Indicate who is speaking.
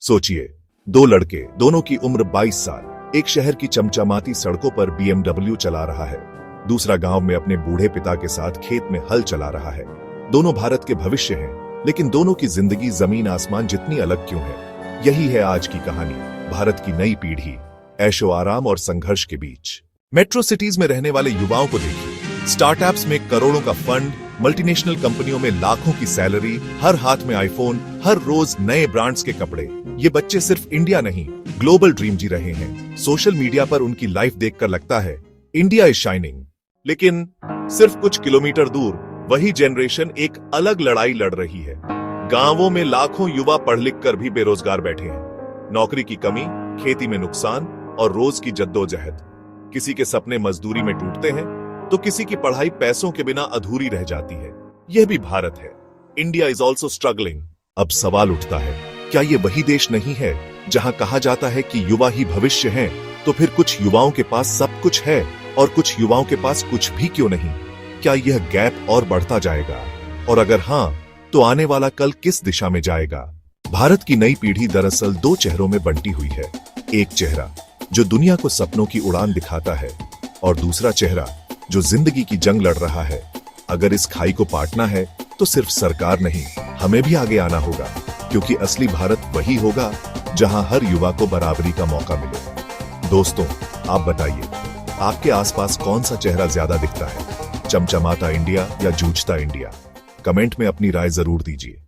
Speaker 1: सोचिए, दो लड़के, दोनों की उम्र 22 साल, एक शहर की चमचमाती सड़कों पर BMW चला रहा है, दूसरा गांव में अपने बूढ़े पिता के साथ खेत में हल चला रहा है। दोनों भारत के भविष्य हैं, लेकिन दोनों की जिंदगी जमीन आसमान जितनी अलग क्यों है? यही है आज की कहानी, भारत की नई पीढ़ी, ऐशो आराम और संघर्ष के बीच। मेट्रो सिटीज में रहने वाले युवाओं को देखिए, स्टार्टअप्स में करोड़ों का फंड, मल्टीनेशनल कंपनियों में लाखों की सैलरी, हर हाथ में आईफोन, हर रोज नए ब्रांड्स के कपड़े। ये बच्चे सिर्फ इंडिया नहीं, ग्लोबल ड्रीम जी रहे हैं। सोशल मीडिया पर उनकी लाइफ देखकर लगता है इंडिया इज शाइनिंग, लेकिन सिर्फ कुछ किलोमीटर दूर वही जनरेशन एक अलग लड़ाई लड़ रही है। गांवों में लाखों युवा पढ़ लिख कर भी बेरोजगार बैठे हैं। नौकरी की कमी, खेती में नुकसान और रोज की जद्दोजहद। किसी के सपने मजदूरी में टूटते हैं तो किसी की पढ़ाई पैसों के बिना अधूरी रह जाती है। यह भी भारत है, इंडिया इज ऑल्सो स्ट्रगलिंग। अब सवाल उठता है, क्या ये वही देश नहीं है जहां कहा जाता है कि युवा ही भविष्य हैं? तो फिर कुछ युवाओं के पास सब कुछ है और कुछ युवाओं के पास कुछ भी क्यों नहीं? क्या यह गैप और बढ़ता जाएगा? और अगर हां, तो आने वाला कल किस दिशा में जाएगा? भारत की नई पीढ़ी दरअसल दो चेहरों में बंटी हुई है। एक चेहरा जो दुनिया को सपनों की उड़ान दिखाता है और दूसरा चेहरा जो जिंदगी की जंग लड़ रहा है। अगर इस खाई को पाटना है तो सिर्फ सरकार नहीं, हमें भी आगे आना होगा, क्योंकि असली भारत वही होगा जहां हर युवा को बराबरी का मौका मिले। दोस्तों, आप बताइए, आपके आसपास कौन सा चेहरा ज्यादा दिखता है? चमचमाता इंडिया या जूझता इंडिया? कमेंट में अपनी राय जरूर दीजिए।